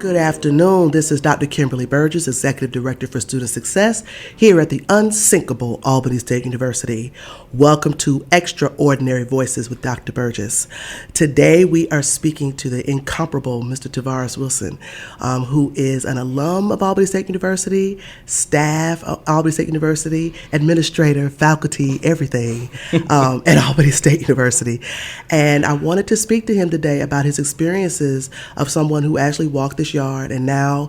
Good afternoon. This is Dr. Kimberly Burgess, Executive Director for Student Success here at the unsinkable Albany State University. Welcome to Extraordinary Voices with Dr. Burgess. Today we are speaking to the incomparable Mr. TaVaris Wilson, who is an alum of Albany State University, staff of Albany State University, administrator, faculty, everything at Albany State University. And I wanted to speak to him today about his experiences of someone who actually walked this yard and now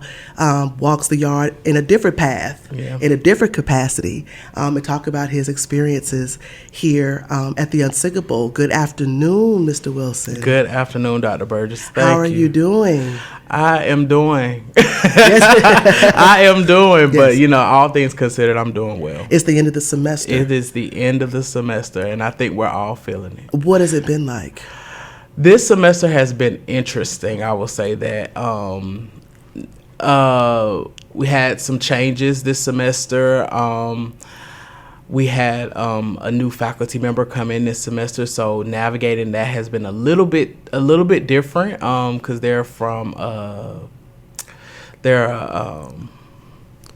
walks the yard in a different path, in a different capacity, and talk about his experiences here at the Unsinkable. Good afternoon, Mr. Wilson. Good afternoon, Dr. Burgess. Thank you. How are you doing? I am doing. I am doing, but all things considered, I'm doing well. It's the end of the semester. It is the end of the semester, and I think we're all feeling it. What has it been like? This semester has been interesting. I will say that we had some changes this semester. We had a new faculty member come in this semester, so navigating that has been a little bit different because they're from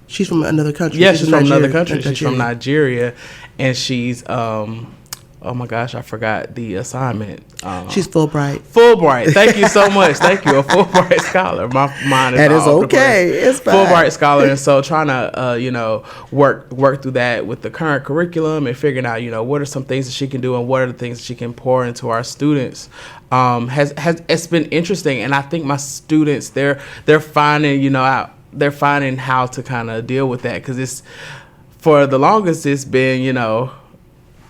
she's from another country. Yeah, she's from another country. She's from Nigeria, and she's oh my gosh, I forgot the assignment. She's Fulbright. Fulbright. Thank you so much. Thank you. A Fulbright scholar. My mind is that all is over okay. the place. It's fine. Fulbright scholar, and so trying to work through that with the current curriculum and figuring out what are some things that she can do and what are the things that she can pour into our students. It's been interesting, and I think my students they're finding they're finding how to kind of deal with that because it's for the longest it's been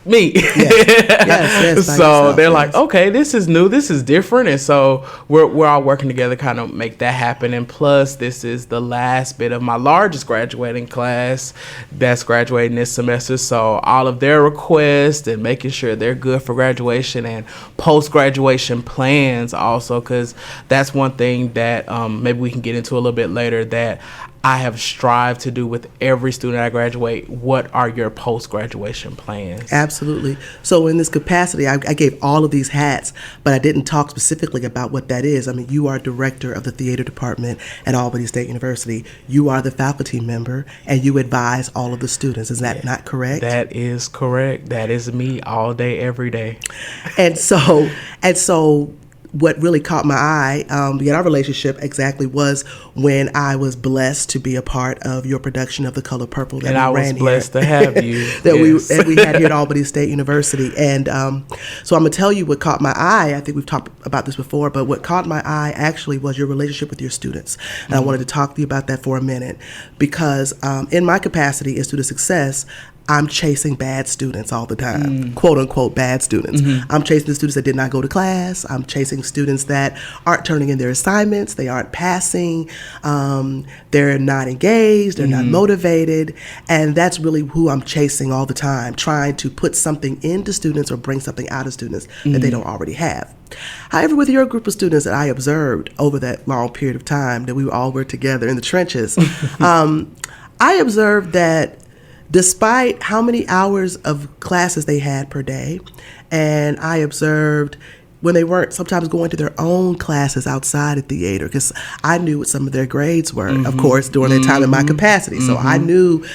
me. Yes, so they're like, okay, this is new, this is different, and so we're all working together to kind of make that happen. And plus, this is the last bit of my largest graduating class that's graduating this semester, so all of their requests and making sure they're good for graduation and post-graduation plans also, because that's one thing that maybe we can get into a little bit later that I have strived to do with every student I graduate. What are your post-graduation plans? Absolutely. So in this capacity, I gave all of these hats, but I didn't talk specifically about what that is. I mean, you are director of the theater department at Albany State University. You are the faculty member, and you advise all of the students. Is that not correct? That is correct. That is me all day, every day. And so what really caught my eye in our relationship exactly was when I was blessed to be a part of your production of The Color Purple that and we I ran was blessed to have you. that we had here at Albany State University. And so I'm going to tell you what caught my eye. I think we've talked about this before, but what caught my eye actually was your relationship with your students. And I wanted to talk to you about that for a minute because in my capacity in student success, I'm chasing bad students all the time, quote unquote bad students. I'm chasing the students that did not go to class. I'm chasing students that aren't turning in their assignments. They aren't passing. They're not engaged. They're not motivated. And that's really who I'm chasing all the time, trying to put something into students or bring something out of students that they don't already have. However, with your group of students that I observed over that long period of time that we all were together in the trenches, I observed that despite how many hours of classes they had per day, and I observed when they weren't sometimes going to their own classes outside of theater, because I knew what some of their grades were, of course, during their time in my capacity. So I knew,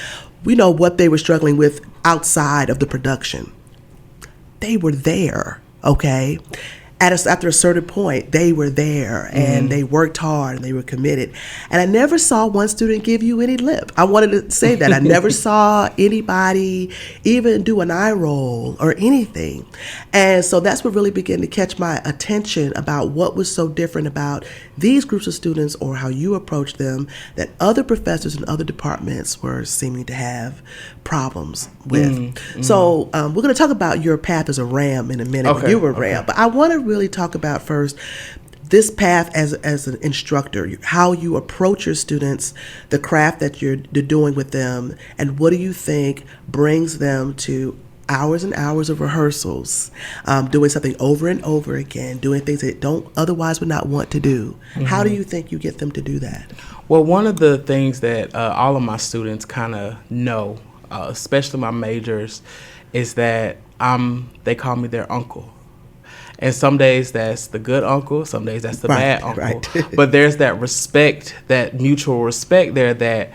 what they were struggling with outside of the production. They were there, okay? After a certain point, they were there and they worked hard and they were committed. And I never saw one student give you any lip. I wanted to say that. I never saw anybody even do an eye roll or anything. And so that's what really began to catch my attention about what was so different about these groups of students or how you approached them that other professors in other departments were seeming to have problems with. So we're going to talk about your path as a RAM in a minute. Okay, you were RAM. But I want to really talk about first this path as an instructor, how you approach your students, the craft that you're doing with them, and what do you think brings them to hours and hours of rehearsals, doing something over and over again, doing things they don't otherwise would not want to do. How do you think you get them to do that? Well, one of the things that all of my students kind of know, especially my majors, is that they call me their uncle. And some days that's the good uncle, some days that's the bad uncle. Right. But there's that respect, that mutual respect there, that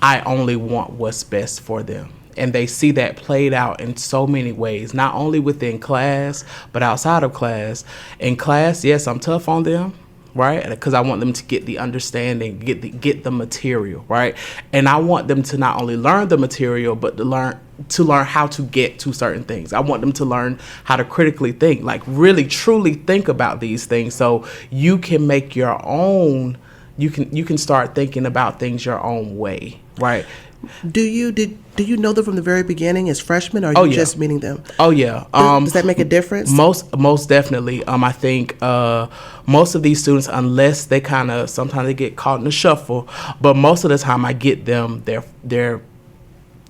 I only want what's best for them. And they see that played out in so many ways, not only within class, but outside of class. In class, yes, I'm tough on them, right? Because I want them to get the understanding, get the material, right? And I want them to not only learn the material, but to learn how to get to certain things. I want them to learn how to critically think, like really truly think about these things, so you can make your own. You can start thinking about things your own way, right? Do you know them from the very beginning as freshmen, or are you just meeting them? Oh yeah. Does that make a difference? Most definitely. I think most of these students, unless they sometimes they get caught in the shuffle, but most of the time I get them their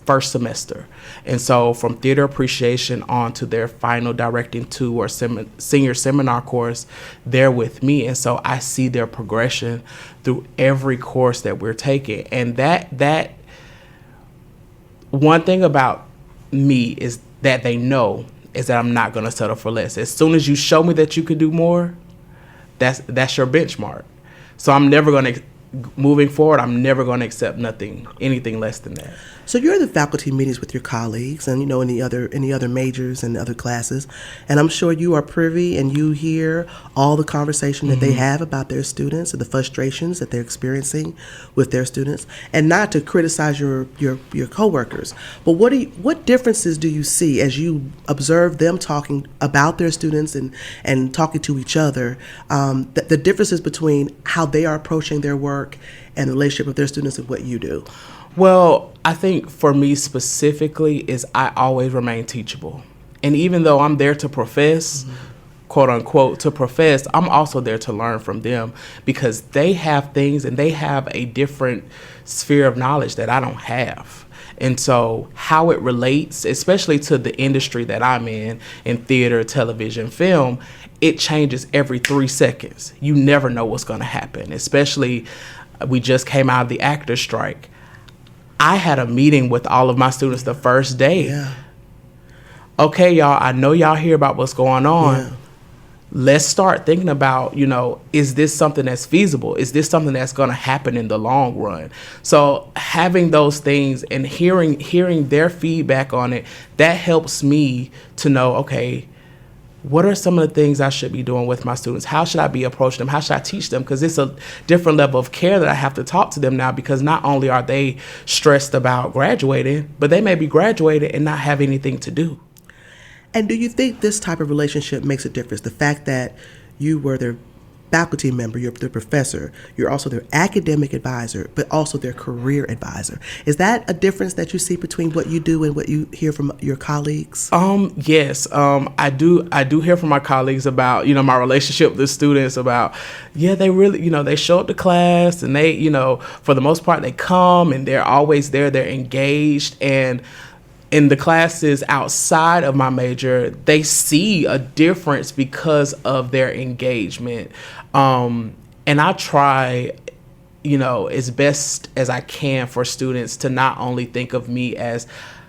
first semester. And so from theater appreciation on to their final directing 2 or senior seminar course, they're with me. And so I see their progression through every course that we're taking. And that one thing about me is that they know is that I'm not going to settle for less. As soon as you show me that you could do more, that's your benchmark. So I'm never going to, moving forward, I'm never going to accept anything less than that. So you're in the faculty meetings with your colleagues, and in the other majors and other classes, and I'm sure you are privy and you hear all the conversation that they have about their students and the frustrations that they're experiencing with their students. And not to criticize your coworkers, but what differences do you see as you observe them talking about their students and talking to each other? The differences between how they are approaching their work and the relationship with their students and what you do. Well, I think for me specifically is I always remain teachable. And even though I'm there to profess, quote unquote, to profess, I'm also there to learn from them, because they have things and they have a different sphere of knowledge that I don't have. And so how it relates, especially to the industry that I'm in theater, television, film, it changes every 3 seconds. You never know what's going to happen, especially we just came out of the actor strike. I had a meeting with all of my students the first day. Yeah. Okay, y'all, I know y'all hear about what's going on. Yeah. Let's start thinking about, is this something that's feasible? Is this something that's going to happen in the long run? So having those things and hearing their feedback on it, that helps me to know, okay, what are some of the things I should be doing with my students? How should I be approaching them? How should I teach them? Because it's a different level of care that I have to talk to them now, because not only are they stressed about graduating, but they may be graduated and not have anything to do. And do you think this type of relationship makes a difference? The fact that you were their faculty member, you're their professor, you're also their academic advisor, but also their career advisor. Is that a difference that you see between what you do and what you hear from your colleagues? Yes, I do hear from my colleagues about, my relationship with the students, about, they really, they show up to class and they, for the most part, they come and they're always there, they're engaged. And in the classes outside of my major, they see a difference because of their engagement. And I try, as best as I can for students to not only think of me as,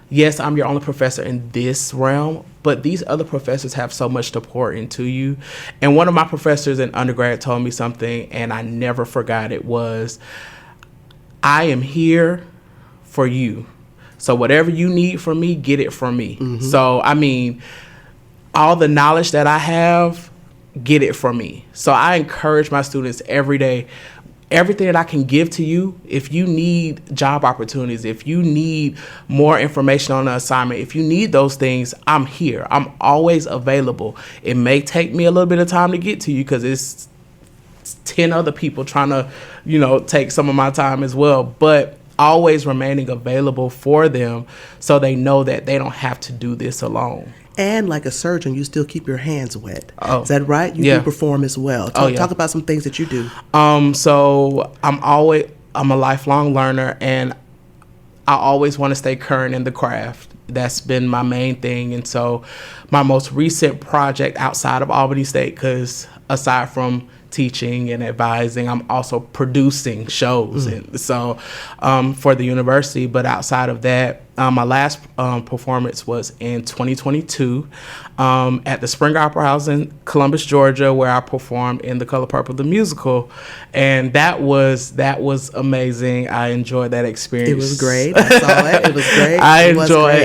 yes, I'm your only professor in this realm, but these other professors have so much to pour into you. And one of my professors in undergrad told me something, and I never forgot it, was, I am here for you. So whatever you need from me, get it from me. Mm-hmm. So, all the knowledge that I have, get it from me. So I encourage my students every day, everything that I can give to you. If you need job opportunities, if you need more information on an assignment, if you need those things, I'm here. I'm always available. It may take me a little bit of time to get to you because it's 10 other people trying to, take some of my time as well. But always remaining available for them so they know that they don't have to do this alone. And like a surgeon, you still keep your hands wet. Oh. Is that right? You do perform as well. Talk about some things that you do. So I'm a lifelong learner, and I always want to stay current in the craft. That's been my main thing. And so my most recent project outside of Albany State, because aside from teaching and advising, I'm also producing shows and so for the university. But outside of that, My last performance was in 2022 at the Spring Opera House in Columbus, Georgia, where I performed in The Color Purple, the musical, and that was amazing. I enjoyed that experience. It was great. I saw it. It was great.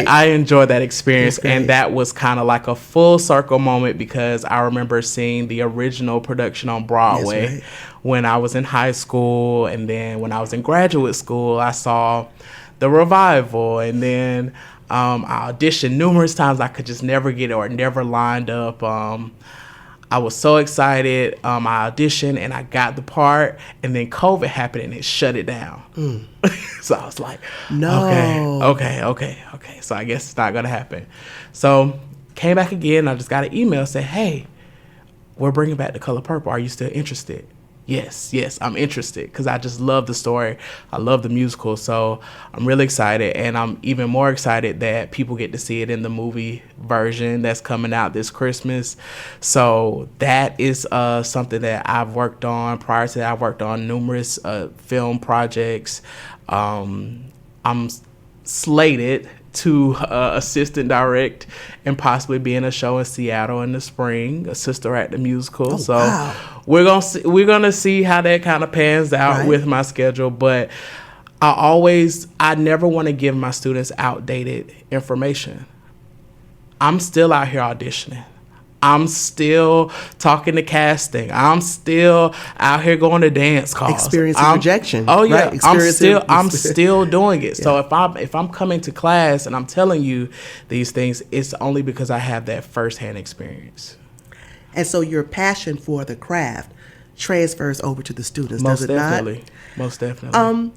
I enjoyed that experience, and that was kind of like a full circle moment because I remember seeing the original production on Broadway when I was in high school, and then when I was in graduate school, I saw the revival, and then I auditioned numerous times. I could just never get it or never lined up. I was so excited. I auditioned and I got the part, and then COVID happened and it shut it down. So I was like, okay. So I guess it's not gonna happen. So came back again. I just got an email said, hey, we're bringing back The Color Purple. Are you still interested? Yes, I'm interested because I just love the story. I love the musical, so I'm really excited, and I'm even more excited that people get to see it in the movie version that's coming out this Christmas. So that is something that I've worked on. Prior to that, I've worked on numerous film projects. I'm slated to assist and direct and possibly be in a show in Seattle in the spring, a Sister Act the musical. We're gonna see how that kind of pans out with my schedule. But I never want to give my students outdated information. I'm still out here auditioning. I'm still talking to casting. I'm still out here going to dance calls. Experiencing rejection. Oh yeah, right. I'm still doing it. Yeah. So if I'm coming to class and I'm telling you these things, it's only because I have that firsthand experience. And so your passion for the craft transfers over to the students, Most does it definitely. not? Most definitely.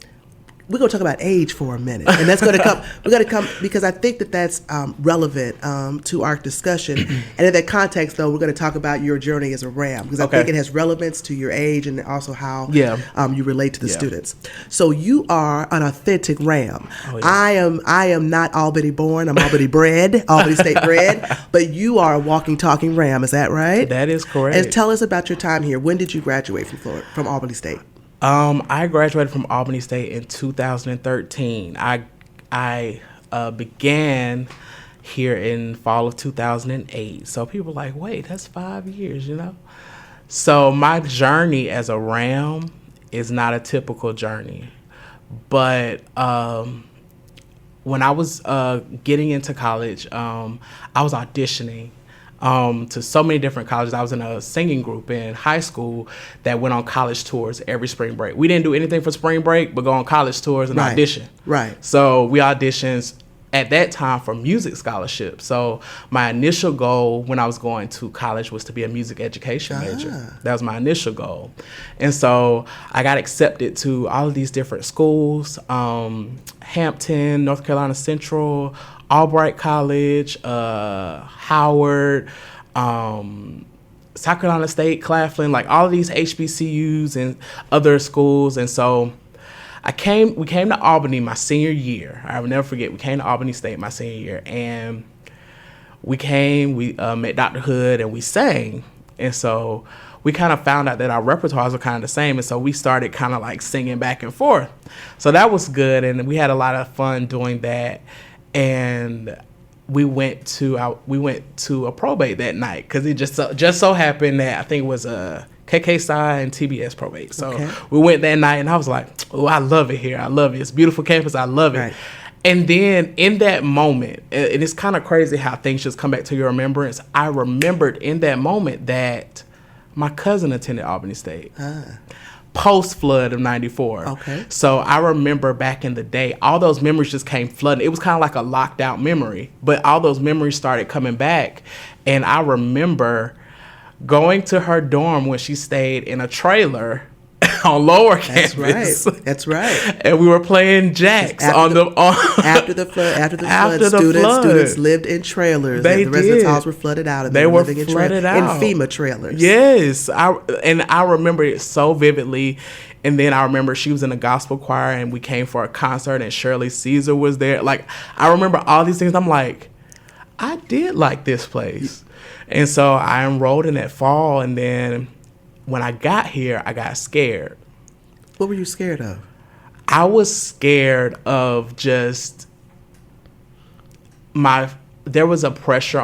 We're going to talk about age for a minute, and that's going to come. We're going to come because I think that that's relevant to our discussion. And in that context, though, we're going to talk about your journey as a RAM because I think it has relevance to your age and also how you relate to the students. So you are an authentic RAM. Oh, yeah. I am not Albany born. I'm Albany bred, Albany State bred. But you are a walking, talking RAM. Is that right? That is correct. And tell us about your time here. When did you graduate from Albany State? I graduated from Albany State in 2013. I began here in fall of 2008. So people are like, wait, that's 5 years, you know? So my journey as a RAM is not a typical journey. But when I was getting into college, I was auditioning to so many different colleges. I was in a singing group in high school that went on college tours every spring break. We didn't do anything for spring break, but go on college tours and audition. Right. So we auditioned at that time for music scholarship. So my initial goal when I was going to college was to be a music education major. That was my initial goal. And so I got accepted to all of these different schools, Hampton, North Carolina Central, Albright College, Howard, South Carolina State, Claflin, like all of these HBCUs and other schools. And so we came to Albany my senior year. I will never forget, we came to Albany State my senior year, and we met Dr. Hood and we sang. And so we kind of found out that our repertoires were kind of the same, and so we started kind of like singing back and forth. So that was good, and we had a lot of fun doing that. And we went to a probate that night because it just so happened that I think it was a KK Psi and TBS probate. So we went that night, and I was like, oh, I love it here. I love it. It's a beautiful campus. I love it. Right. And then in that moment, and it's kind of crazy how things just come back to your remembrance. I remembered in that moment that my cousin attended Albany State. Post-flood of 94. Okay. So I remember back in the day, all those memories just came flooding. It was kind of like a locked out memory, but all those memories started coming back. And I remember going to her dorm when she stayed in a trailer on lower campus. That's right. And we were playing jacks after the flood. Students lived in trailers. The residence halls were flooded out, and they were living flooded out in FEMA trailers. Yes, I remember it so vividly. And then I remember she was in a gospel choir, and we came for a concert, and Shirley Caesar was there. Like, I remember all these things. I'm like, I did like this place. And so I enrolled in that fall, and then when I got here, I got scared. What were you scared of? I was scared of just there was a pressure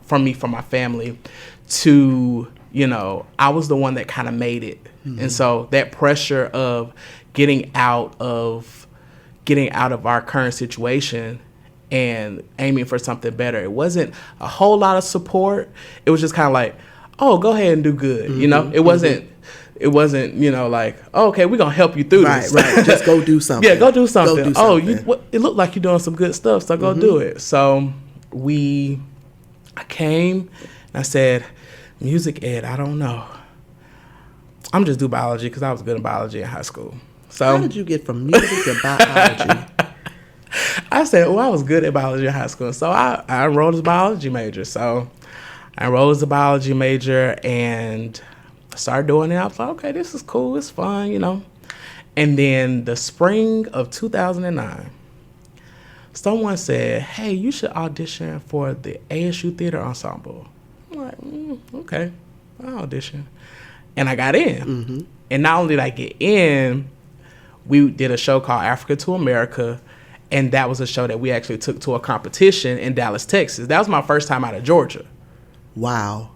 from my family to, I was the one that kind of made it. Mm-hmm. And so that pressure of getting out of our current situation and aiming for something better, it wasn't a whole lot of support. It was just kind of like, oh, go ahead and do good. Mm-hmm. It wasn't, like, oh, okay, we're going to help you through this. Right. Just go do something. Yeah, go do something. Go do something. It looked like you're doing some good stuff, so go do it. So I came and I said, music ed, I don't know. I'm just do biology because I was good in biology in high school. So how did you get from music to biology? I said, I was good at biology in high school. So I enrolled as a biology major. So I enrolled as a biology major and started doing it. I was like, okay, this is cool. It's fun, And then the spring of 2009, someone said, hey, you should audition for the ASU Theater Ensemble. I'm like, okay, I'll audition. And I got in. Mm-hmm. And not only did I get in, we did a show called Africa to America. And that was a show that we actually took to a competition in Dallas, Texas. That was my first time out of Georgia. Wow.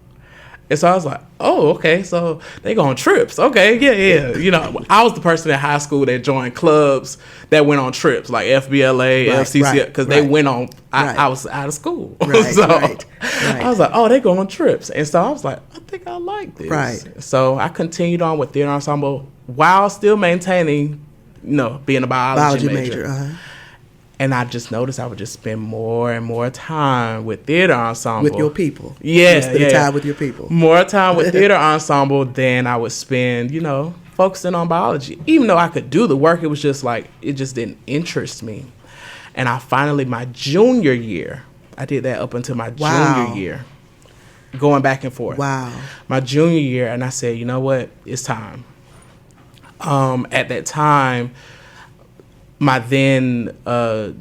And so I was like, oh, okay, so they go on trips. Okay, yeah. I was the person in high school that joined clubs that went on trips, like FBLA, FCC, because they went on, I was out of school. So I was like, oh, they go on trips. And so I was like, I think I like this. Right. So I continued on with theater ensemble while still maintaining, being a biology major. Uh-huh. And I just noticed I would just spend more and more time with theater ensemble. With your people. Yeah, time with your people. More time with theater ensemble than I would spend, focusing on biology. Even though I could do the work, it was just like, it just didn't interest me. And I finally, my junior year, I did that up until my junior year, going back and forth. Wow. My junior year, and I said, you know what, it's time. At that time, my then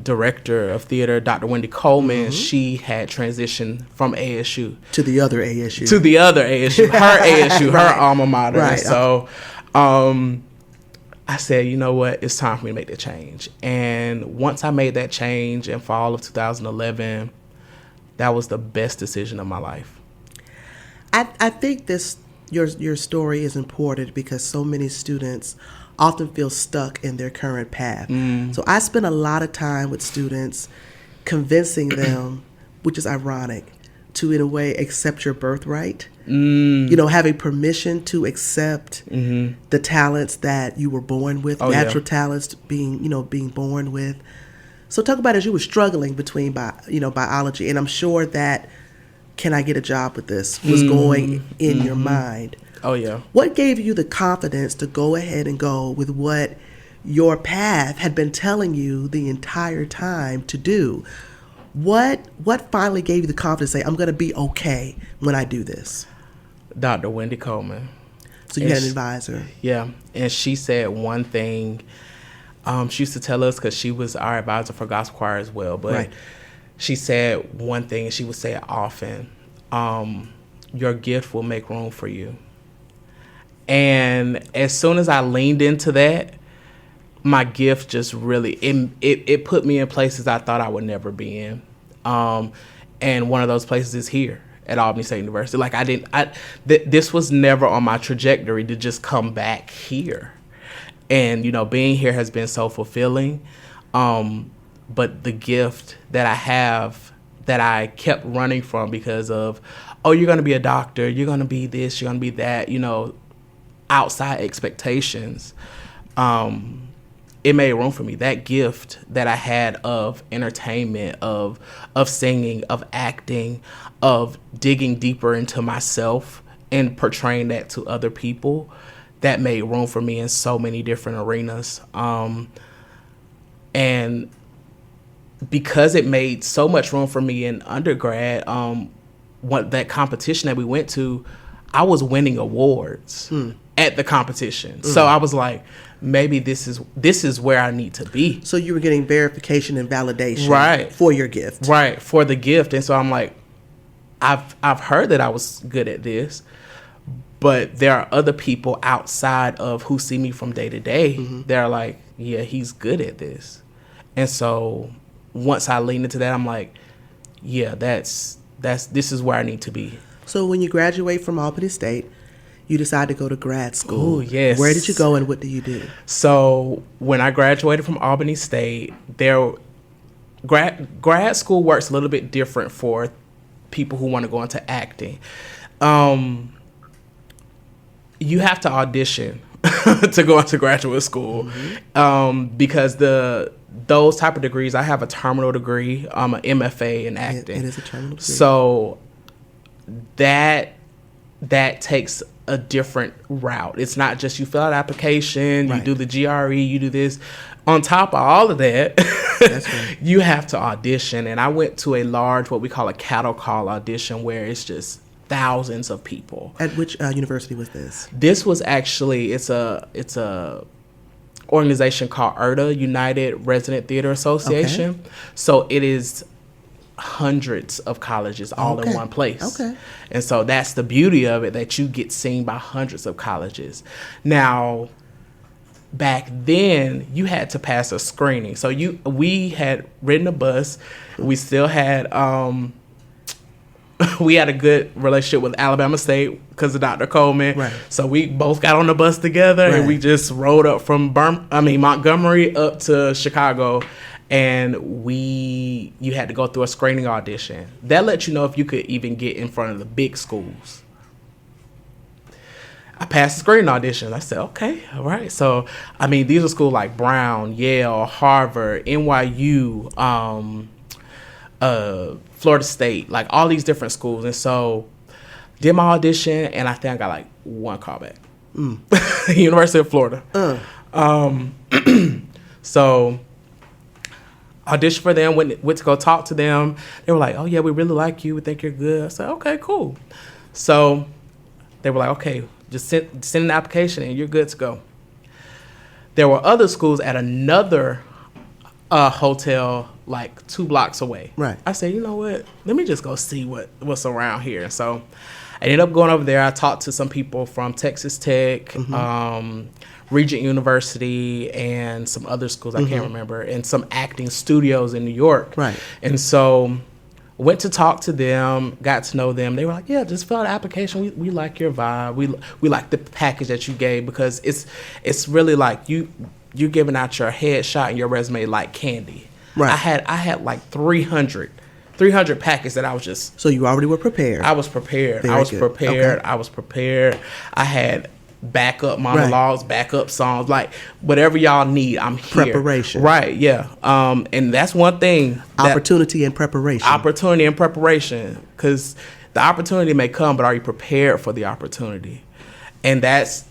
director of theater, Dr. Wendy Coleman, she had transitioned from ASU. To the other ASU. Her ASU, her alma mater. Right. So I said, you know what, it's time for me to make that change. And once I made that change in fall of 2011, that was the best decision of my life. I think your story is important because so many students often feel stuck in their current path. So I spend a lot of time with students convincing them, which is ironic, to in a way accept your birthright. Having permission to accept the talents that you were born with, natural talents being born with. So talk about as you were struggling between biology, and I'm sure that can I get a job with this was going in your mind. Oh, yeah. What gave you the confidence to go ahead and go with what your path had been telling you the entire time to do? What finally gave you the confidence to say, I'm going to be okay when I do this? Dr. Wendy Coleman. So you had an advisor. Yeah. And she said one thing. She used to tell us, because she was our advisor for gospel choir as well, but she said one thing, and she would say it often, your gift will make room for you. And as soon as I leaned into that, my gift just really, it put me in places I thought I would never be in. And one of those places is here at Albany State University. Like this was never on my trajectory to just come back here. And, being here has been so fulfilling. But the gift that I have that I kept running from because of, oh, you're going to be a doctor, you're going to be this, you're going to be that, outside expectations, it made room for me. That gift that I had of entertainment, of singing, of acting, of digging deeper into myself and portraying that to other people, that made room for me in so many different arenas. And because it made so much room for me in undergrad, that competition that we went to, I was winning awards at the competition. So I was like, maybe this is where I need to be. So you were getting verification and validation for your gift. Right, for the gift. And so I'm like, I've heard that I was good at this, but there are other people outside of who see me from day to day that are like, yeah, he's good at this. And so once I leaned into that, I'm like, yeah, this is where I need to be. So when you graduate from Albany State, you decide to go to grad school. Oh, yes. Where did you go and what do you do? So when I graduated from Albany State, grad school works a little bit different for people who want to go into acting. You have to audition to go into graduate school, because those type of degrees. I have a terminal degree, an MFA in acting. It is a terminal degree. So that takes a different route. It's not just you fill out an application, you do the GRE, you do this. On top of all of that, that's right. You have to audition. And I went to a large, what we call a cattle call audition, where it's just thousands of people. At which university was this? This was actually, it's a organization called URTA, United Resident Theater Association. Okay. So it is hundreds of colleges all in one place. Okay. And so that's the beauty of it, that you get seen by hundreds of colleges. Now, back then, you had to pass a screening. So we had ridden a bus. We still had we had a good relationship with Alabama State because of Dr. Coleman. Right. So we both got on the bus together, and we just rode up from Montgomery up to Chicago. And you had to go through a screening audition. That lets you know if you could even get in front of the big schools. I passed the screening audition. I said, okay, all right. So, these are schools like Brown, Yale, Harvard, NYU, Florida State, like all these different schools. And so, did my audition, and I think I got like one callback. University of Florida. So, auditioned for them, went to go talk to them. They were like, oh, yeah, we really like you. We think you're good. I said, okay, cool. So they were like, okay, just send an application and you're good to go. There were other schools at another hotel like 2 blocks away. Right. I said, you know what? Let me just go see what's around here. And so I ended up going over there. I talked to some people from Texas Tech, Regent University, and some other schools I can't remember, and some acting studios in New York. Right. And so went to talk to them, got to know them. They were like, yeah, just fill out an application. We like your vibe. We like the package that you gave, because it's really like you're giving out your headshot and your resume like candy. Right. I had like 300 packets that I was just... So you already were prepared. I was prepared. I was prepared. I had backup monologues, backup songs, like whatever y'all need, I'm here. Preparation. Right, yeah. And that's one thing. Opportunity and preparation. Opportunity and preparation. Because the opportunity may come, but are you prepared for the opportunity? And that's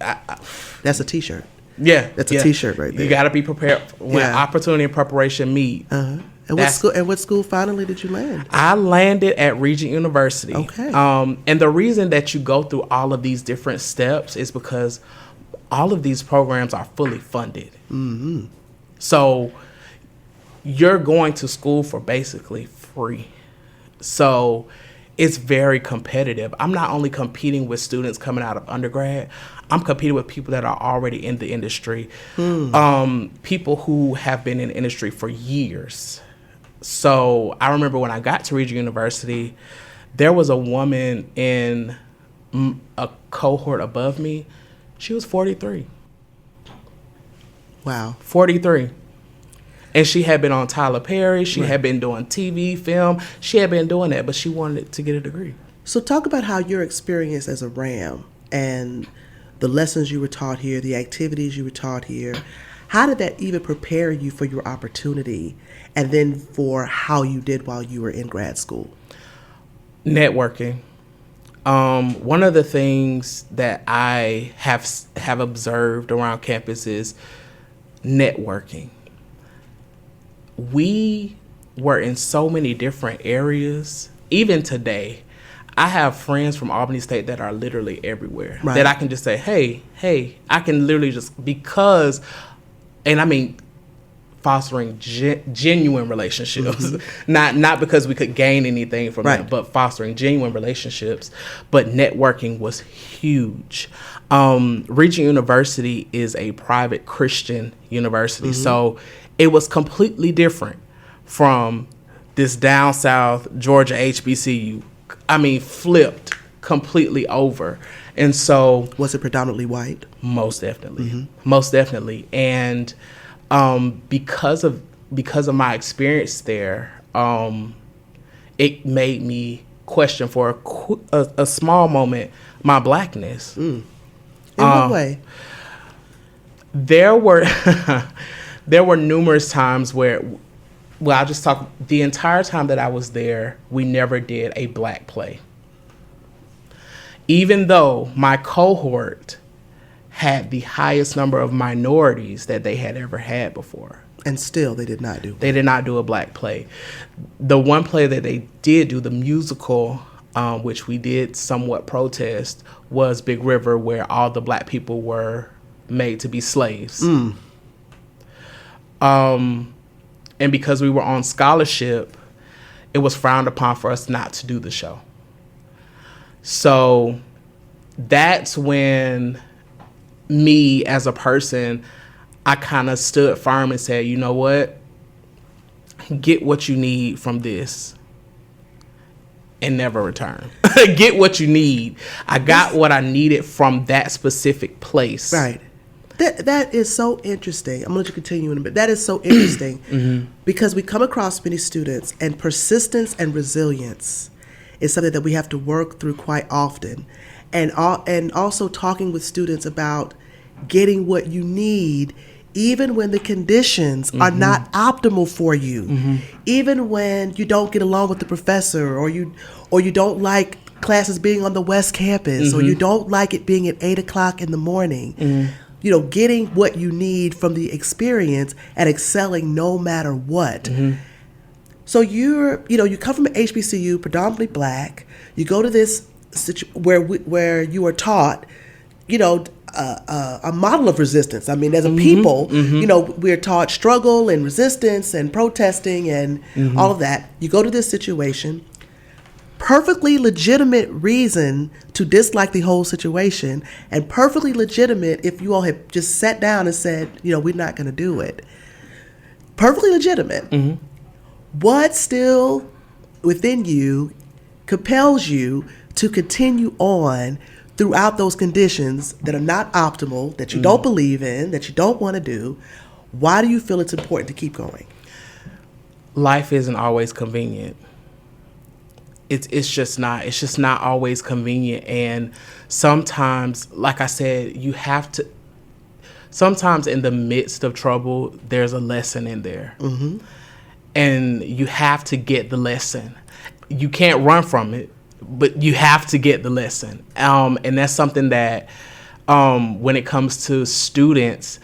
a T-shirt. Yeah. That's a T-shirt right there. You got to be prepared when opportunity and preparation meet. And what school finally did you land? I landed at Regent University. Okay. And the reason that you go through all of these different steps is because all of these programs are fully funded. Mm-hmm. So you're going to school for basically free. So it's very competitive. I'm not only competing with students coming out of undergrad, I'm competing with people that are already in the industry, people who have been in the industry for years. So I remember when I got to Regent University, there was a woman in a cohort above me. She was 43. Wow. 43. And she had been on Tyler Perry. She had been doing TV, film. She had been doing that, but she wanted to get a degree. So talk about how your experience as a RAM and the lessons you were taught here, the activities you were taught here, how did that even prepare you for your opportunity and then for how you did while you were in grad school? Networking. One of the things that I have observed around campus is networking. We were in so many different areas. Even today, I have friends from Albany State that are literally everywhere. Right. That I can just say, hey, I can literally just, because, and I mean, fostering genuine relationships, not because we could gain anything from that, but fostering genuine relationships. But networking was huge. Regent University is a private Christian university, so it was completely different from this down south Georgia HBCU, I mean, flipped completely over. And so, was it predominantly white? Most definitely, most definitely. And because of my experience there, it made me question for a small moment my blackness. In what way? There were there were numerous times where, well, I'll just talk. The entire time that I was there, we never did a black play. Even though my cohort had the highest number of minorities that they had ever had before. And still, they did not do. They did not do a black play. The one play that they did do, the musical, which we did somewhat protest, was Big River, where all the black people were made to be slaves. And because we were on scholarship, it was frowned upon for us not to do the show. So that's when me as a person, I kind of stood firm and said, you know what? Get what you need from this and never return. Get what you need. I got what I needed from that specific place. Right. That is so interesting. I'm going to let you continue in a bit. That is so interesting because we come across many students, and persistence and resilience is something that we have to work through quite often. And also talking with students about getting what you need even when the conditions are not optimal for you, even when you don't get along with the professor, or you don't like classes being on the West Campus, or you don't like it being at 8 o'clock in the morning. You know, getting what you need from the experience and excelling no matter what. So you come from an HBCU, predominantly black. You go to this where you are taught, a model of resistance. I mean, as a people, we're taught struggle and resistance and protesting and all of that. You go to this situation, perfectly legitimate reason to dislike the whole situation, and perfectly legitimate if you all had just sat down and said, we're not going to do it. Perfectly legitimate. What still within you compels you to continue on throughout those conditions that are not optimal, that you don't believe in, that you don't want to do? Why do you feel it's important to keep going? Life isn't always convenient. It's just not. It's just not always convenient. And sometimes, like I said, you have to, sometimes in the midst of trouble, there's a lesson in there. And you have to get the lesson. You can't run from it, but you have to get the lesson. And that's something that when it comes to students,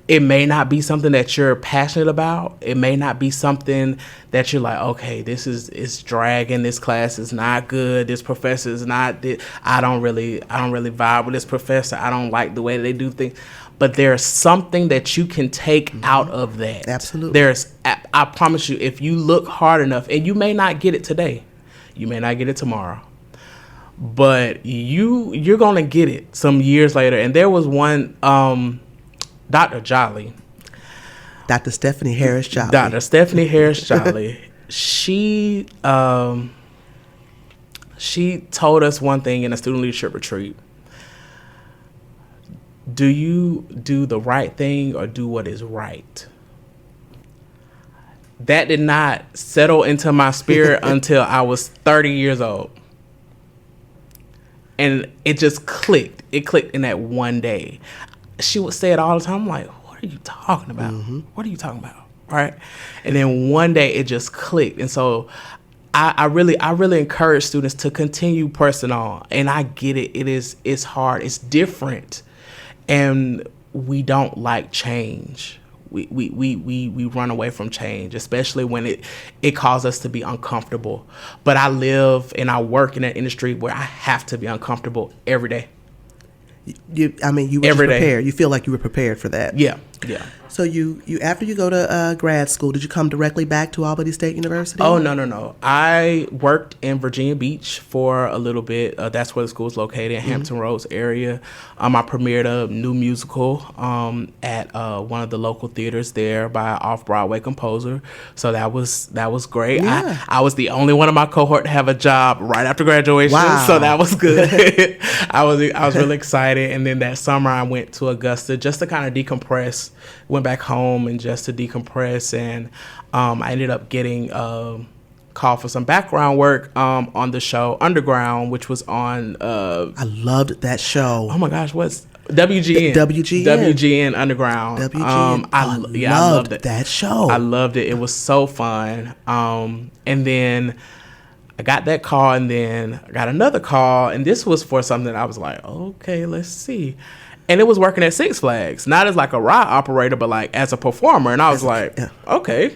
it may not be something that you're passionate about. It may not be something that you're like, okay, it's dragging. This class is not good. This professor is not. I don't really vibe with this professor. I don't like the way they do things. But there's something that you can take out of that. Absolutely. I promise you, if you look hard enough, and you may not get it today, you may not get it tomorrow, but you're gonna get it some years later. And there was one. Dr. Jolly. Dr. Stephanie Harris Jolly. Dr. Stephanie Harris Jolly. She told us one thing in a student leadership retreat. Do you do the right thing or do what is right? That did not settle into my spirit until I was 30 years old. And it just clicked. It clicked in that one day. She would say it all the time. I'm like, what are you talking about? What are you talking about? Right? And then one day it just clicked. And so I really encourage students to continue pressing on. And I get it. It's hard. It's different. And we don't like change. We run away from change, especially when it causes us to be uncomfortable. But I live and I work in an industry where I have to be uncomfortable every day. You were Every day. prepared. You feel like you were prepared for that. Yeah. Yeah. So you after you go to grad school, did you come directly back to Albany State University? Oh, no. I worked in Virginia Beach for a little bit. That's where the school is located, in Hampton Roads area. I premiered a new musical at one of the local theaters there by an off-Broadway composer. So that was great. Yeah. I was the only one of my cohort to have a job right after graduation. Wow. So that was good. I was really excited. And then that summer I went to Augusta just to kind of decompress. Went back home and just to decompress, and I ended up getting called for some background work on the show Underground, which was on I loved that show. oh my gosh, what's WGN? WGN Underground. WGN. I loved it. That show. I loved it. It was so fun. And then I got that call, and then I got another call, and this was for something I was like, okay, let's see. And it was working at Six Flags, not as like a ride operator, but like as a performer. And I was like, okay,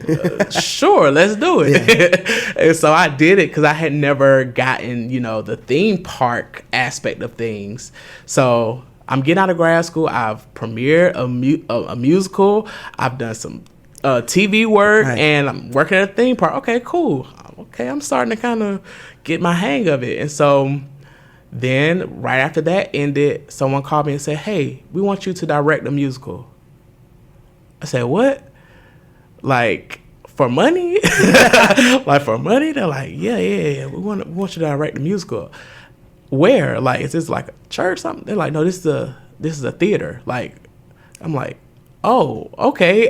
sure, let's do it. Yeah. And so I did it because I had never gotten, the theme park aspect of things. So I'm getting out of grad school. I've premiered a musical. I've done some TV work, right. And I'm working at a theme park. Okay, cool. Okay, I'm starting to kind of get my hang of it. And so then right after that ended, someone called me and said, hey, we want you to direct a musical. I said, what? Like, for money? Like, for money? They're like, yeah. We want you to direct a musical. Where? Like, is this like a church or something? They're like, no, this is a theater. Like, I'm like, oh, okay.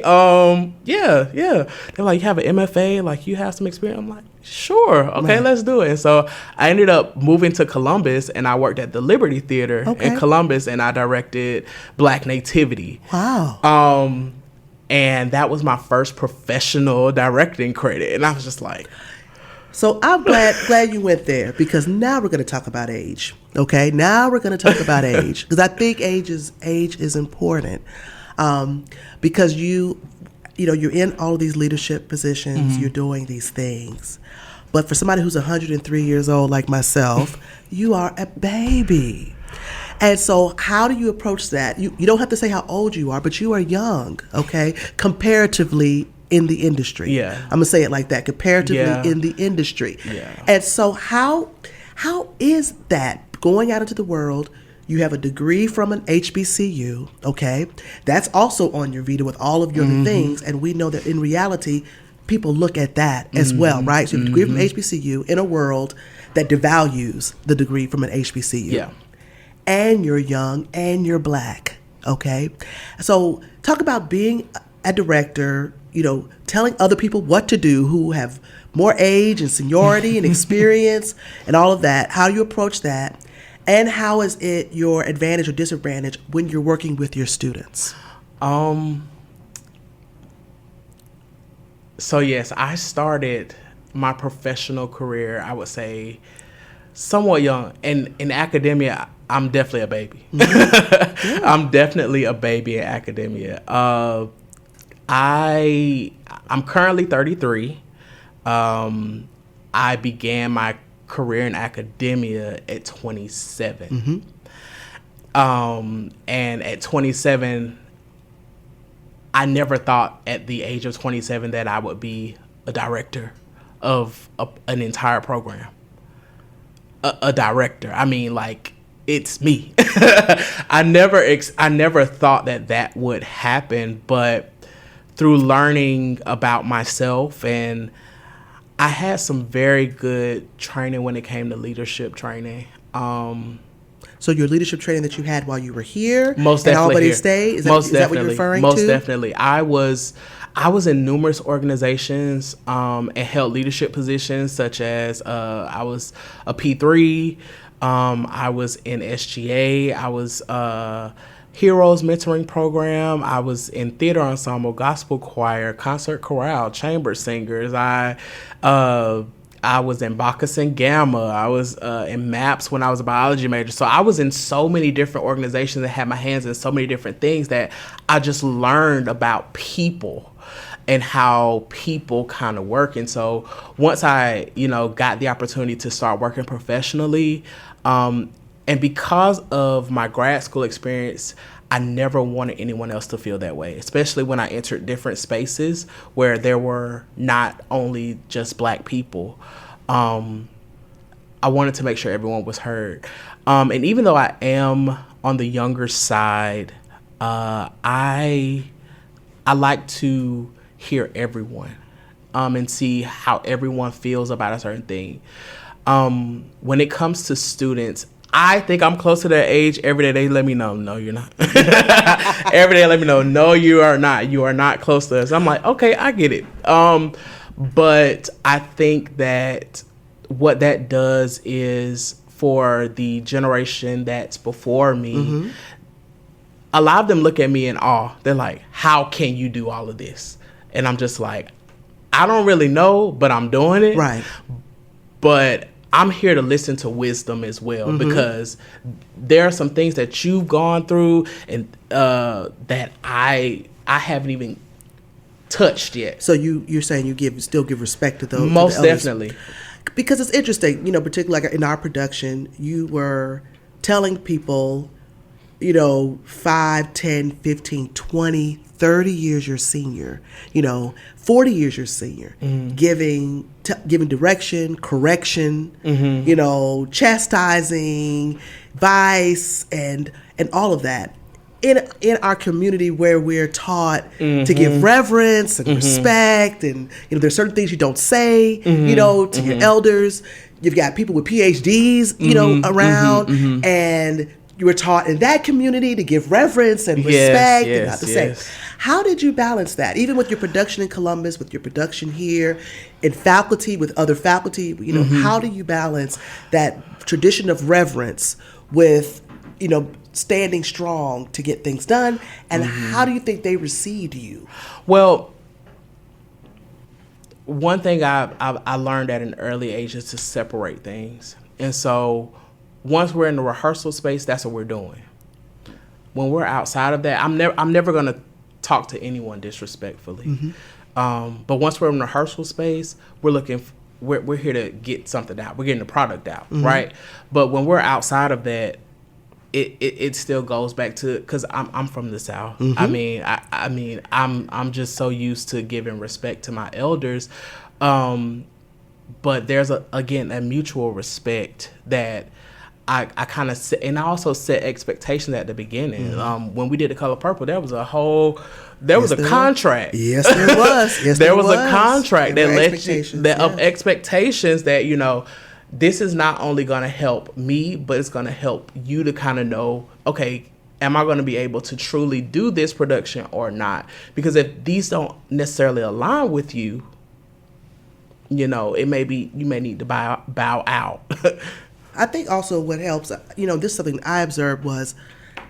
Yeah. They're like, you have an MFA, like you have some experience. I'm like, sure. Okay, man. Let's do it. And so I ended up moving to Columbus, and I worked at the Liberty Theater in Columbus, and I directed Black Nativity. Wow. And that was my first professional directing credit. And I was just like, so I'm glad you went there, because now we're going to talk about age. Okay, now we're going to talk about age, because I think age is important. Because you're in all of these leadership positions, mm-hmm. You're doing these things. But for somebody who's 103 years old like myself, you are a baby. And so how do you approach that? You don't have to say how old you are, but you are young, okay, comparatively in the industry. Yeah. I'm going to say it like that, comparatively in the industry. Yeah. And so how is that going out into the world? You have a degree from an HBCU, okay? That's also on your vita with all of your other things, and we know that in reality, people look at that as well, right? So you have a degree from HBCU in a world that devalues the degree from an HBCU. Yeah. And you're young, and you're Black, okay? So talk about being a director, telling other people what to do who have more age and seniority and experience and all of that. How do you approach that? And how is it your advantage or disadvantage when you're working with your students? So yes, I started my professional career, I would say, somewhat young. And in academia, I'm definitely a baby. Mm-hmm. Yeah. I'm definitely a baby in academia. I'm currently 33. I began my career in academia at 27. Mm-hmm. And at 27, I never thought at the age of 27 that I would be a director of an entire program. A director. I mean, like, it's me. I never thought that would happen, but through learning about myself, and I had some very good training when it came to leadership training. So your leadership training that you had while you were here most at definitely Albany here. State, is most that what you're referring most to? Most definitely. I was in numerous organizations and held leadership positions, such as I was a P3. I was in SGA. I was Heroes Mentoring Program. I was in theater ensemble, gospel choir, concert chorale, chamber singers. I was in Bacchus and Gamma. I was in MAPS when I was a biology major. So I was in so many different organizations and had my hands in so many different things that I just learned about people and how people kind of work. And so once I, got the opportunity to start working professionally, and because of my grad school experience, I never wanted anyone else to feel that way, especially when I entered different spaces where there were not only just Black people. I wanted to make sure everyone was heard. And even though I am on the younger side, I like to hear everyone and see how everyone feels about a certain thing. When it comes to students, I think I'm close to their age. Every day they let me know, no, you're not. Every day they let me know, no, you are not. You are not close to us. I'm like, okay, I get it. But I think that what that does is for the generation that's before me, a lot of them look at me in awe. They're like, how can you do all of this? And I'm just like, I don't really know, but I'm doing it. Right. But I'm here to listen to wisdom as well, because there are some things that you've gone through and that I haven't even touched yet. So you're saying you still give respect to those? Most to the elders. definitely. Because it's interesting, particularly like in our production, you were telling people, 5, 10, 15, 20, 30 years your senior, 40 years your senior, giving direction, correction, chastising, advice, and all of that. In our community where we're taught to give reverence and respect, and there's certain things you don't say, to your elders. You've got people with PhDs, around, and you were taught in that community to give reverence and respect and not to say. How did you balance that, even with your production in Columbus, with your production here, in faculty with other faculty? How do you balance that tradition of reverence with standing strong to get things done, and how do you think they received you? Well, one thing I learned at an early age is to separate things. And so once we're in the rehearsal space, that's what we're doing. When we're outside of that, I'm never going to talk to anyone disrespectfully. But once we're in the rehearsal space, we're here to get something out. We're getting the product out, right? But when we're outside of that, it still goes back to, because I'm from the South. I'm just so used to giving respect to my elders, but there's a mutual respect that I kind of set, and I also set expectations at the beginning. When we did The Color Purple, there was a contract. Yes, there was. Yes, there was a contract there that were let you of expectations that this is not only going to help me, but it's going to help you to kind of know, okay, am I going to be able to truly do this production or not? Because if these don't necessarily align with you, it may be, you may need to bow out. I think also what helps, this is something I observed was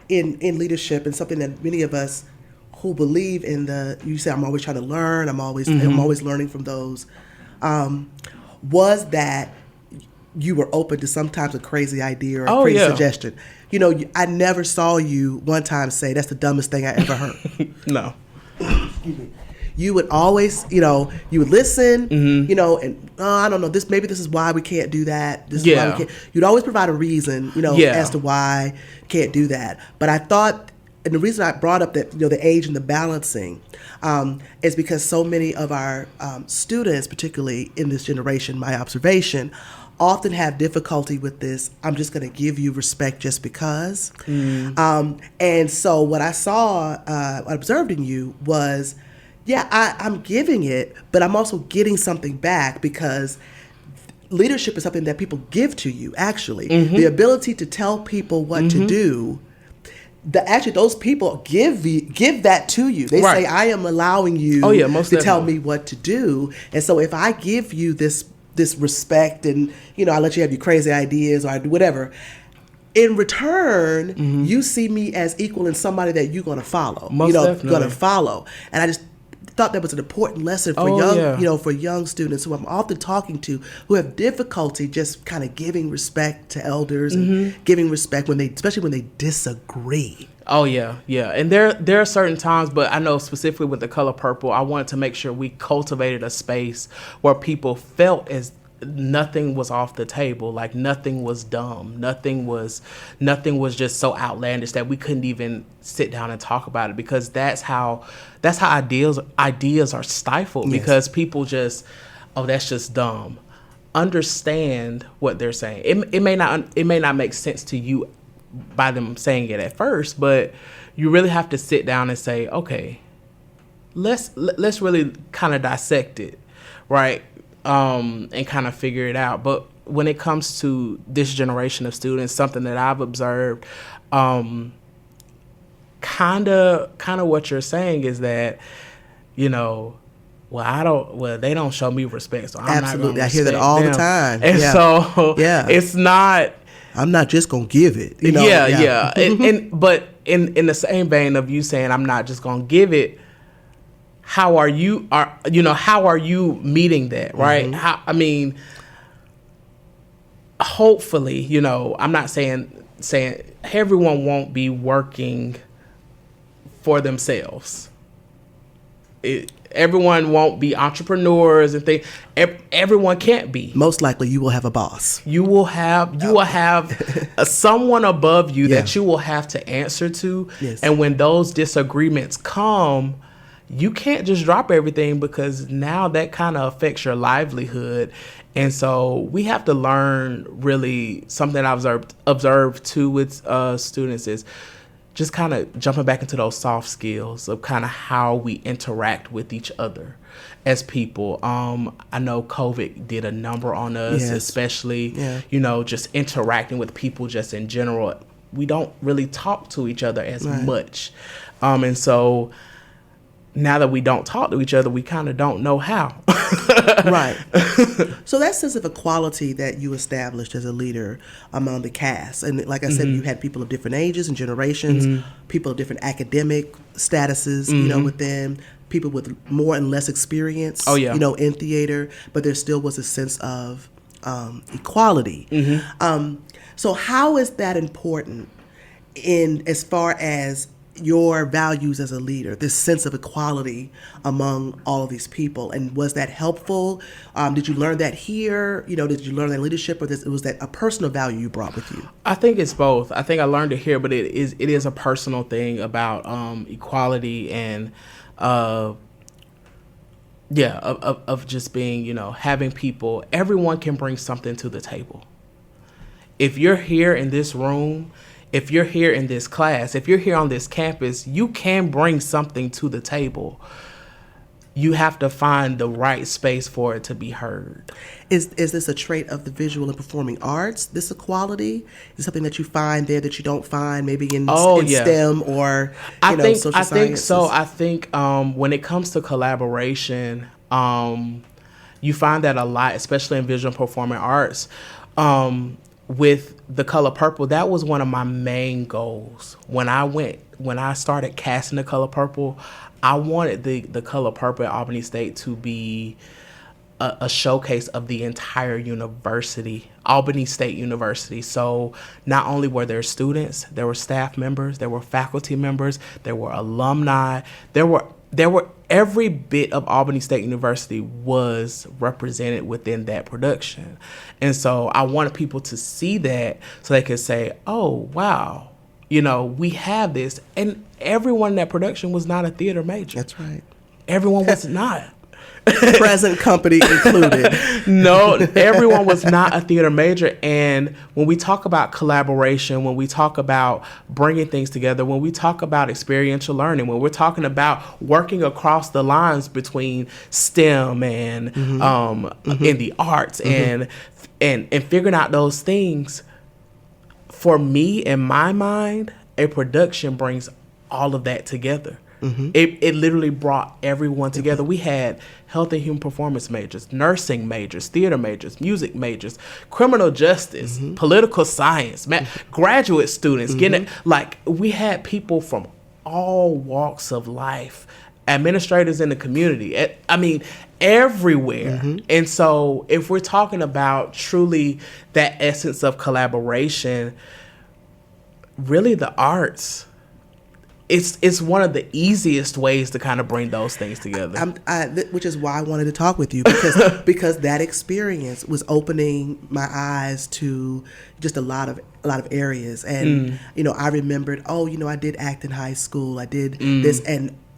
in leadership, and something that many of us who believe in you say, I'm always trying to learn, I'm always learning from those, was that you were open to sometimes a crazy idea or a crazy suggestion. I never saw you one time say, that's the dumbest thing I ever heard. No. Excuse me. You would always, you would listen, and I don't know, maybe this is why we can't do that. This is why we can't. You'd always provide a reason, as to why you can't do that. But I thought, and the reason I brought up that, the age and the balancing, is because so many of our students, particularly in this generation, my observation, often have difficulty with this, I'm just going to give you respect just because. And so what I saw, observed in you was, I'm giving it, but I'm also getting something back, because leadership is something that people give to you, actually. The ability to tell people what to do, those people give that to you. They say, I am allowing you to tell me what to do. And so if I give you this respect, and I let you have your crazy ideas, or I do whatever, in return, you see me as equal and somebody that you're going to follow. Definitely. Going to follow. And I just thought that was an important lesson for for young students who I'm often talking to, who have difficulty just kind of giving respect to elders and giving respect especially when they disagree. Oh yeah. And there are certain times, but I know specifically with The Color Purple, I wanted to make sure we cultivated a space where people felt as nothing was off the table. Like nothing was dumb. Nothing was just so outlandish that we couldn't even sit down and talk about it, because that's how ideas are stifled. Yes. Because people just, oh, that's just dumb. Understand what they're saying. It may not make sense to you by them saying it at first, but you really have to sit down and say, okay, let's really kind of dissect it, right? And kind of figure it out. But when it comes to this generation of students, something that I've observed, kind of what you're saying is that, they don't show me respect, so I'm Absolutely. not gonna I hear that respect all them. the time. And so it's not. I'm not just gonna give it. Yeah. But in the same vein of you saying I'm not just gonna give it, how are you meeting that, right? Mm-hmm. Hopefully, I'm not saying everyone won't be working for themselves. Everyone won't be entrepreneurs and things. Everyone can't be. Most likely, you will have a boss. You will have someone above you that you will have to answer to. Yes. And when those disagreements come, you can't just drop everything, because now that kind of affects your livelihood. And so we have to learn, really, something I've observed too with students is just kind of jumping back into those soft skills of kind of how we interact with each other as people. I know COVID did a number on us, especially, just interacting with people just in general. We don't really talk to each other as much. And so now that we don't talk to each other, we kind of don't know how. Right. So that sense of equality that you established as a leader among the cast, and like I said, you had people of different ages and generations, people of different academic statuses, within, people with more and less experience, in theater, but there still was a sense of equality. So how is that important in as far as your values as a leader, this sense of equality among all of these people? And was that helpful? Did you learn that here? Did you learn that leadership, or was that a personal value you brought with you? I think it's both. I think I learned it here, but it is a personal thing about equality and of just being, having people. Everyone can bring something to the table. If you're here in this room, if you're here in this class, if you're here on this campus, you can bring something to the table. You have to find the right space for it to be heard. Is this a trait of the visual and performing arts, this equality? Is it something that you find there that you don't find maybe in STEM or social sciences? I think so. I think when it comes to collaboration, you find that a lot, especially in visual and performing arts. With The Color Purple, that was one of my main goals. When I started casting The Color Purple, I wanted the Color Purple at Albany State to be a showcase of the entire university, Albany State University. So not only were there students, there were staff members, there were faculty members, there were alumni, there were every bit of Albany State University was represented within that production. And so I wanted people to see that so they could say, oh, wow, we have this. And everyone in that production was not a theater major. That's right. Everyone was not. Present company included. No, everyone was not a theater major. And when we talk about collaboration, when we talk about bringing things together, when we talk about experiential learning, when we're talking about working across the lines between STEM and in the arts and figuring out those things, for me, in my mind, a production brings all of that together. It literally brought everyone together. We had health and human performance majors, nursing majors, theater majors, music majors, criminal justice, political science, graduate students. We had people from all walks of life, administrators in the community. Everywhere. And so if we're talking about truly that essence of collaboration, really the arts it's one of the easiest ways to kind of bring those things together. Which is why I wanted to talk with you, because that experience was opening my eyes to just a lot of areas. And I remembered, I did act in high school. I did this,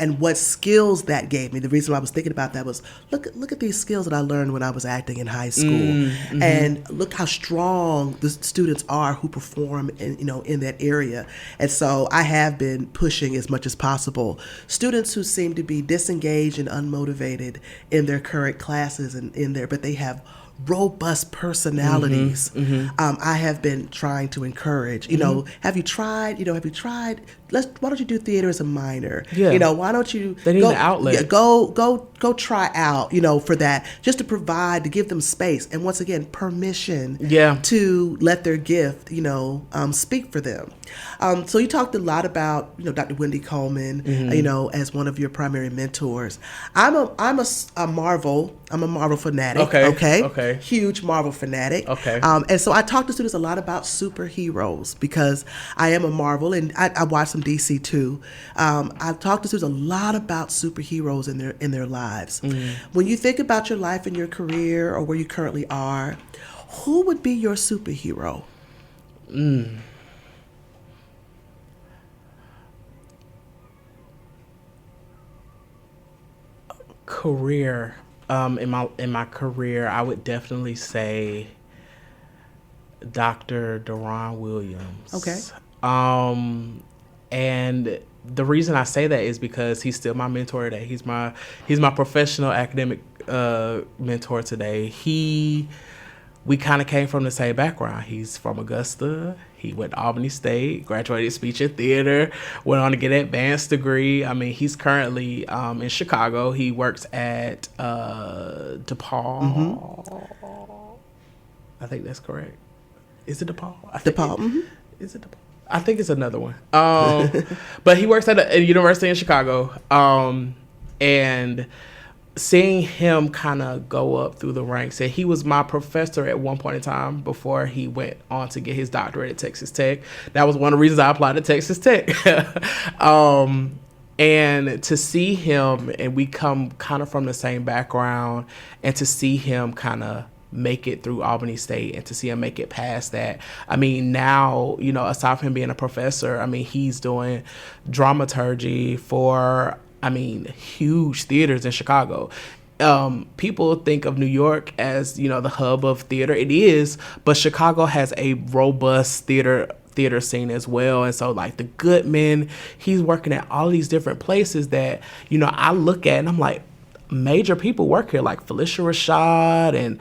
and what skills that gave me. The reason why I was thinking about that was look at these skills that I learned when I was acting in high school, and look how strong the students are who perform in that area. And so I have been pushing as much as possible students who seem to be disengaged and unmotivated in their current classes and but they have robust personalities. I have been trying to encourage. Have you tried? Why don't you do theater as a minor? Yeah. Why don't you? They need an outlet. Yeah, go try out. For that, just to give them space, and once again, permission. Yeah. To let their gift, speak for them. So you talked a lot about, Dr. Wendy Coleman, as one of your primary mentors. I'm a Marvel fanatic. Okay. Huge Marvel fanatic. Okay. And so I talk to students a lot about superheroes because I am a Marvel, and I watch some DC too. I talk to students a lot about superheroes in their lives. When you think about your life and your career or where you currently are, who would be your superhero? Career. In my career, I would definitely say Dr. Deron Williams. Okay. And the reason I say that is because he's still my mentor today. He's my professional academic mentor today. We kind of came from the same background. He's from Augusta. He went to Albany State, graduated speech and theater, went on to get an advanced degree. I mean, he's currently in Chicago. He works at DePaul. I think that's correct. Is it DePaul? DePaul. Is it DePaul? I think it's another one. But he works at a university in Chicago. And seeing him kind of go up through the ranks, and he was my professor at one point in time before he went on to get his doctorate at Texas Tech. That was one of the reasons I applied to Texas Tech. And to see him, and we come kind of from the same background, and to see him kind of make it through Albany State and to see him make it past that. I mean, now, aside from him being a professor, I mean, he's doing dramaturgy for, huge theaters in Chicago. People think of New York as, the hub of theater. It is, but Chicago has a robust theater scene as well. And so, like, the Goodman, he's working at all these different places that, I look at and I'm like, major people work here, like Felicia Rashad and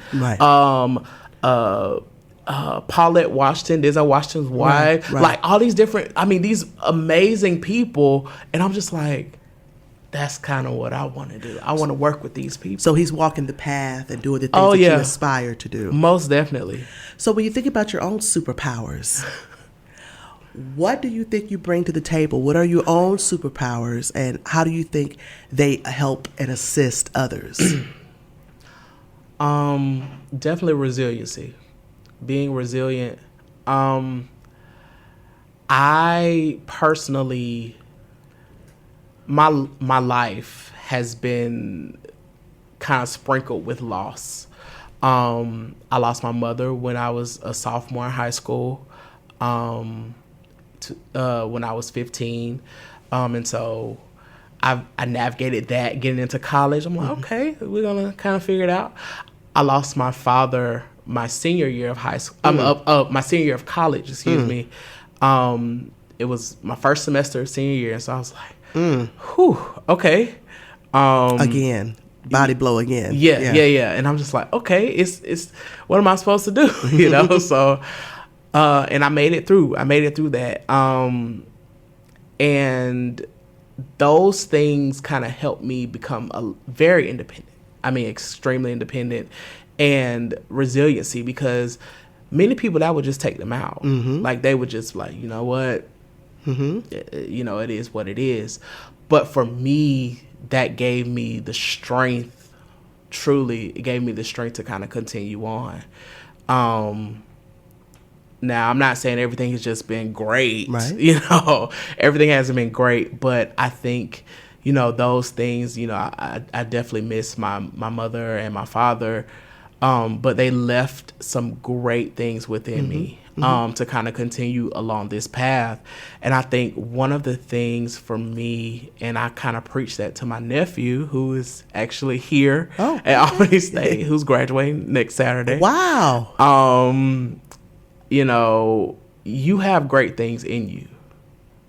Paulette Washington, Denzel Washington's wife, like all these different, these amazing people. And I'm just like, that's kind of what I want to do. I want to work with these people. So he's walking the path and doing the things that you aspire to do. Most definitely. So when you think about your own superpowers, what do you think you bring to the table? What are your own superpowers, and how do you think they help and assist others? Definitely resiliency. Being resilient. I personally, my life has been kind of sprinkled with loss. I lost my mother when I was a sophomore in high school. When I was 15. And so I navigated that getting into college. I'm like, okay, we're going to kind of figure it out. I lost my father my senior year of high school, my senior year of college, excuse me. It was my first semester of senior year. And so I was like, whew, okay. Again. Body blow again. Yeah. And I'm just like, okay, it's what am I supposed to do? So and I made it through that. And those things kind of helped me become very independent. Extremely independent, and resiliency, because many people, that would just take them out. Like, they would just like, you know what, it is what it is. But for me, that gave me the strength. Truly, it gave me the strength to kind of continue on. Now, I'm not saying everything has just been great. Right. Everything hasn't been great, but I think, those things, I definitely miss my mother and my father, but they left some great things within me to kind of continue along this path. And I think one of the things for me, and I kind of preach that to my nephew, who is actually here at Albany State, who's graduating next Saturday. Wow. You have great things in you.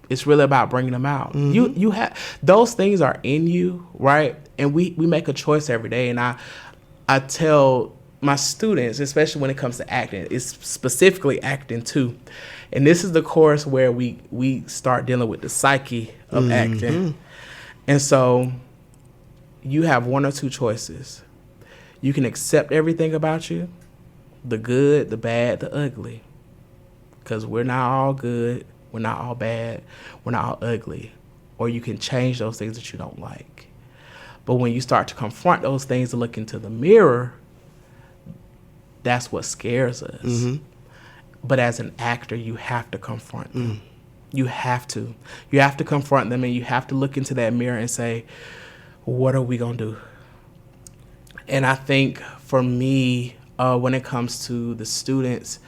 It's really about bringing them out. You have those things are in you, right? And we make a choice every day. And I tell my students, especially when it comes to acting, it's specifically acting too. And this is the course where we start dealing with the psyche of acting. And so you have one or two choices. You can accept everything about you, the good, the bad, the ugly. Because we're not all good, we're not all bad, we're not all ugly. Or you can change those things that you don't like. But when you start to confront those things and look into the mirror, that's what scares us. But as an actor, you have to confront them. You have to. You have to confront them, and you have to look into that mirror and say, what are we going to do? And I think for me, when it comes to the students,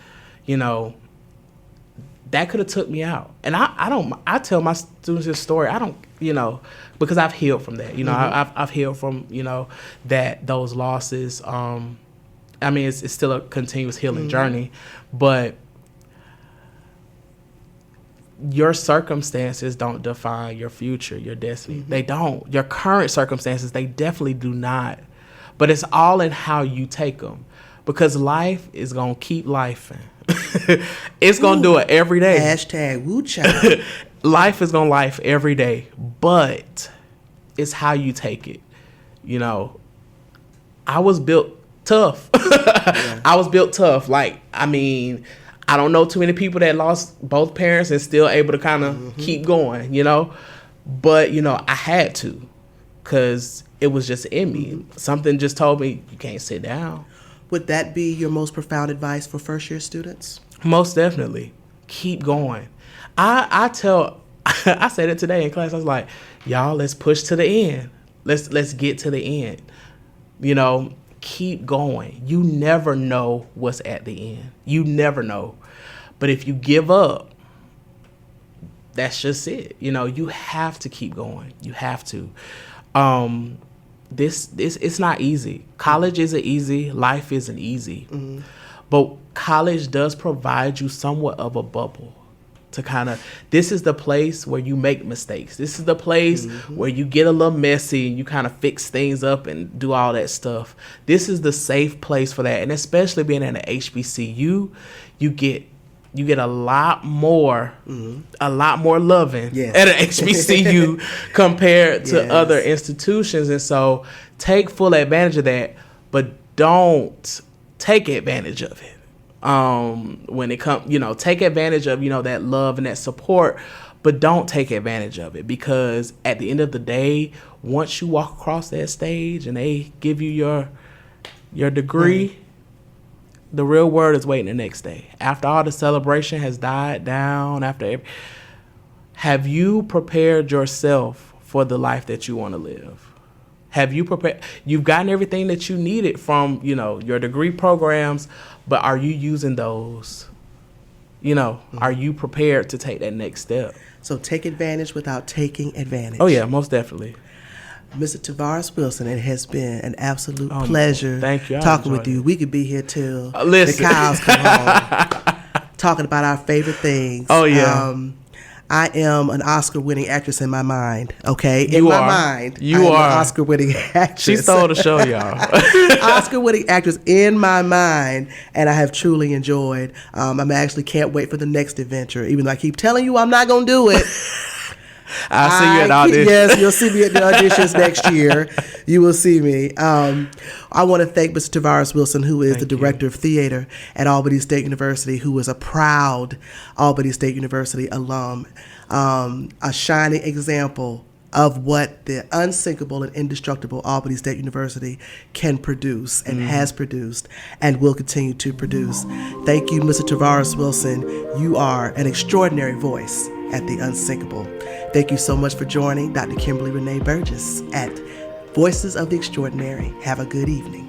that could have took me out. And I tell my students this story. I don't, because I've healed from that. I've healed from, those losses. It's still a continuous healing journey, but your circumstances don't define your future, your destiny. They don't. Your current circumstances, they definitely do not. But it's all in how you take them, because life is going to keep lifing. It's going to do it every day. Hashtag woo child. Life is going to life every day, but it's how you take it. I was built tough. I was built tough. I don't know too many people that lost both parents and still able to kind of keep going, But, I had to, because it was just in me. Something just told me, you can't sit down. Would that be your most profound advice for first-year students? Most definitely. Keep going. I said it today in class. I was like, y'all, let's push to the end. Let's get to the end. Keep going. You never know what's at the end. You never know. But if you give up, that's just it. You have to keep going. You have to. This it's not easy. College isn't easy. Life isn't easy. But college does provide you somewhat of a bubble to kind of, this is the place where you make mistakes. This is the place where you get a little messy and you kind of fix things up and do all that stuff. This is the safe place for that. And especially being in an HBCU, you get a lot more loving at an HBCU compared to other institutions. And so take full advantage of that, but don't take advantage of it. When it comes, take advantage of, that love and that support, but don't take advantage of it, because at the end of the day, once you walk across that stage and they give you your degree, the real world is waiting the next day. After all the celebration has died down, have you prepared yourself for the life that you want to live? Have you prepared? You've gotten everything that you needed from, your degree programs, but are you using those? Are you prepared to take that next step? So take advantage without taking advantage. Oh, yeah, most definitely. Mr. TaVaris Wilson, it has been an absolute pleasure thank you. Talking with you. We could be here till listen. the cows come home, talking about our favorite things. Oh, yeah. I am an Oscar-winning actress in my mind, okay? You are. I am an Oscar-winning actress. She stole the show, y'all. Oscar-winning actress in my mind, and I have truly enjoyed. I'm actually can't wait for the next adventure, even though I keep telling you I'm not going to do it. I'll see you at auditions. Yes, you'll see me at the auditions next year. You will see me. I want to thank Mr. TaVaris Wilson, who is the director of theater at Albany State University, who is a proud Albany State University alum, a shining example of what the unsinkable and indestructible Albany State University can produce and has produced and will continue to produce. Thank you, Mr. TaVaris Wilson. You are an extraordinary voice at the unsinkable. Thank you so much for joining Dr. Kimberly Renee Burgess at Voices of the Extraordinary. Have a good evening.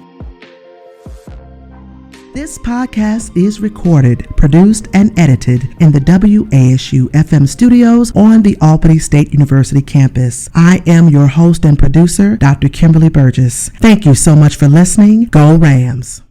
This podcast is recorded, produced, and edited in the WASU FM studios on the Albany State University campus. I am your host and producer, Dr. Kimberly Burgess. Thank you so much for listening. Go Rams!